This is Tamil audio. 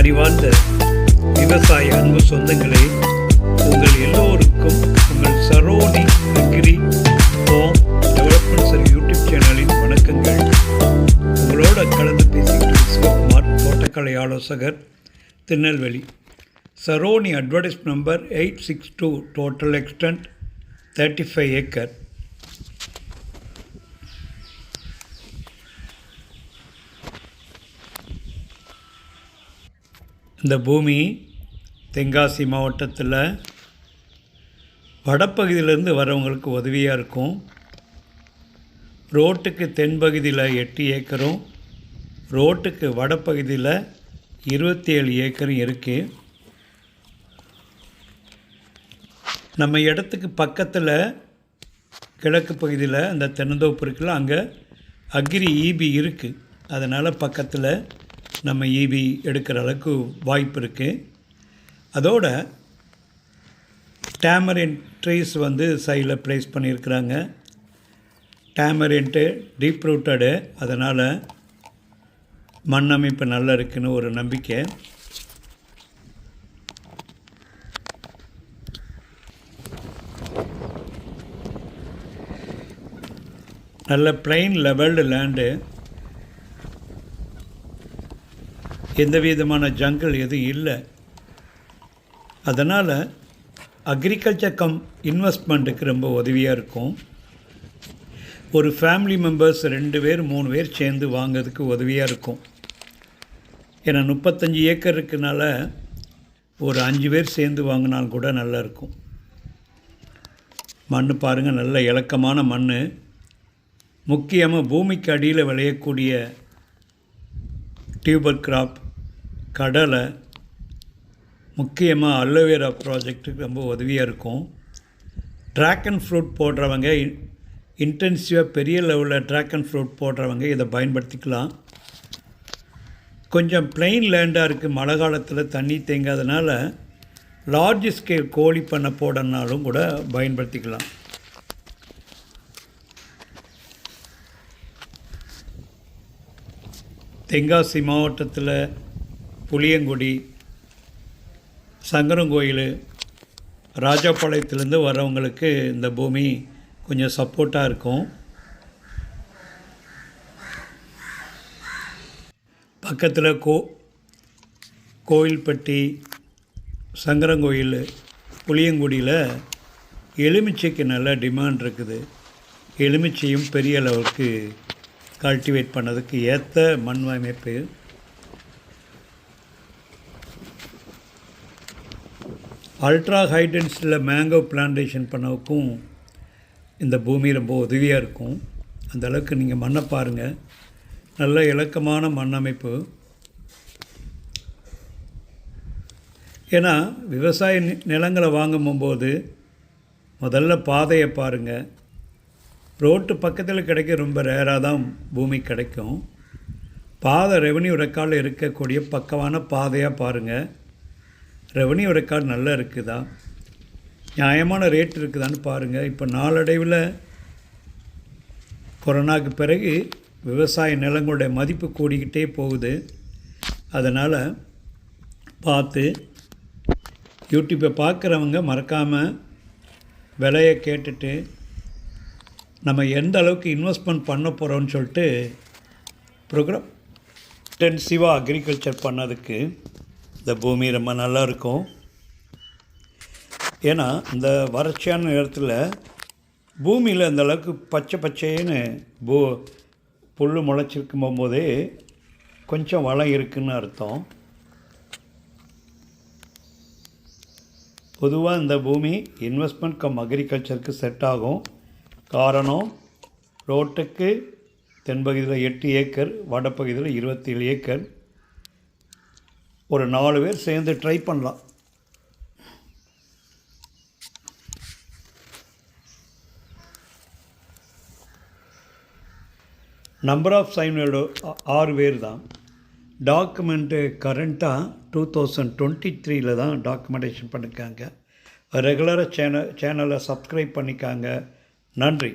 அறிவார்ந்த விவசாய அன்பு சொந்தங்களே, உங்கள் எல்லோருக்கும் உங்கள் Saroni agri farm development YouTube சேனலின் வணக்கங்கள். உங்களோட கலந்து பேசிக்கிட்டு சிவகுமார், தோட்டக்கலை ஆலோசகர், Tirunelveli. Saroni advertise number 862, total extent 35 acre. இந்த பூமி தென்காசி மாவட்டத்தில் வடப்பகுதியிலேருந்து வரவங்களுக்கு உதவியாக இருக்கும். ரோட்டுக்கு தென்பகுதியில் 8 ஏக்கரும் ரோட்டுக்கு வடப்பகுதியில் 27 ஏக்கரும் இருக்குது. நம்ம இடத்துக்கு பக்கத்தில் கிழக்கு பகுதியில் அந்த தென்னந்தோப்பு இருக்குல்ல, அங்கே அக்ரி ஈபி இருக்குது. அதனால் பக்கத்தில் நம்ம ஈபி எடுக்கிற அளவுக்கு வாய்ப்பு இருக்குது. அதோட டேமரின் ட்ரீஸ் சைடில் ப்ளேஸ் பண்ணியிருக்கிறாங்க. டேமரின்ட்டு டீப் ரூட்டடு, அதனால் மண் அமைப்பு நல்லா இருக்குன்னு ஒரு நம்பிக்கை. நல்ல பிளைன் லெவல்டு லேண்டு, எந்த விதமான ஜங்கிள் எதுவும் இல்லை. அதனால் அக்ரிகல்ச்சர் இன்வெஸ்ட்மெண்ட்டுக்கு ரொம்ப உதவியாக இருக்கும். ஒரு ஃபேமிலி மெம்பர்ஸ் 2 பேர் 3 பேர் சேர்ந்து வாங்கிறதுக்கு உதவியாக இருக்கும். ஏன்னா 35 ஏக்கர் இருக்குனால ஒரு 5 பேர் சேர்ந்து வாங்கினாலும் கூட நல்லாயிருக்கும். மண் பாருங்கள், நல்ல இலக்கமான மண். முக்கியமாக பூமிக்கு அடியில் விளையக்கூடிய டியூபர் கிராப், கடலை, முக்கியமாக அலோவேரா ப்ராஜெக்ட்டுக்கு ரொம்ப உதவியாக இருக்கும். ட்ராகன் ஃப்ரூட் போடுறவங்க, இன்டென்சிவாக பெரிய லெவலில் ட்ராகன் ஃப்ரூட் போடுறவங்க இதை பயன்படுத்திக்கலாம். கொஞ்சம் பிளெயின் லேண்டாக இருக்குது, மழை காலத்தில் தண்ணி தேங்காதனால லார்ஜ் ஸ்கேல் கோழி பண்ணை போடனாலும் கூட பயன்படுத்திக்கலாம். தென்காசி மாவட்டத்தில் புளியங்குடி, சங்கரங்கோயில், ராஜாபாளையத்துலேருந்து வரவங்களுக்கு இந்த பூமி கொஞ்சம் சப்போர்ட்டாக இருக்கும். பக்கத்தில் கோயில்பட்டி, சங்கரங்கோயில், புளியங்குடியில் எலுமிச்சைக்கு நல்ல டிமாண்ட் இருக்குது. எலுமிச்சையும் பெரிய அளவுக்கு கல்டிவேட் பண்ணதுக்கு ஏற்ற மண் அமைப்பு. அல்ட்ரா ஹைடென்ஸில் மேங்கோ பிளான்டேஷன் பண்ணவுக்கும் இந்த பூமி ரொம்ப உதவியாக இருக்கும். அந்தளவுக்கு நீங்கள் மண்ணை பாருங்கள், நல்ல இலக்கமான மண் அமைப்பு. ஏன்னா விவசாய நிலங்களை வாங்கும்போது முதல்ல பாதையை பாருங்கள். ரோட்டு பக்கத்தில் கிடைக்க ரொம்ப ரேராக தான் பூமி கிடைக்கும். பாதை ரெவன்யூ ரெக்கார்டில் இருக்கக்கூடிய பக்கமான பாதையாக பாருங்கள். ரெவன்யூ ரெக்கார்டு நல்லா இருக்குதா, நியாயமான ரேட் இருக்குதான்னு பாருங்கள். இப்போ நாளடைவில் கொரோனாவுக்கு பிறகு விவசாய நிலங்களுடைய மதிப்பு கூடிக்கிட்டே போகுது. அதனால் பார்த்து யூடியூப்பை பார்க்குறவங்க மறக்காமல் விலையை கேட்டுட்டு நம்ம எந்த அளவுக்கு இன்வெஸ்ட்மெண்ட் பண்ண போகிறோம்னு சொல்லிட்டு ப்ரோக்ராம் இன்டென்சிவாக அக்ரிகல்ச்சர் பண்ணதுக்கு இந்த பூமி ரொம்ப நல்லாயிருக்கும். ஏன்னா இந்த வறட்சியான நேரத்தில் பூமியில் அந்த அளவுக்கு பச்சை பச்சைன்னு புல் முளைச்சிருக்கும் போதே கொஞ்சம் வளம் இருக்குதுன்னு அர்த்தம். பொதுவாக இந்த பூமி இன்வெஸ்ட்மெண்ட் அக்ரிகல்ச்சருக்கு செட் ஆகும். காரணம், ரோட்டுக்கு தென்பகுதியில் 8 ஏக்கர், வடப்பகுதியில் 27 ஏக்கர். ஒரு 4 பேர் சேர்ந்து ட்ரை பண்ணலாம். நம்பர் ஆஃப் சைனோட 6 பேர் தான். டாக்குமெண்ட்டு கரண்ட்டாக 2023 தான் டாக்குமெண்டேஷன் பண்ணியிருக்காங்க. ரெகுலராக சேனலை சப்ஸ்கிரைப் பண்ணிக்காங்க. நன்றி.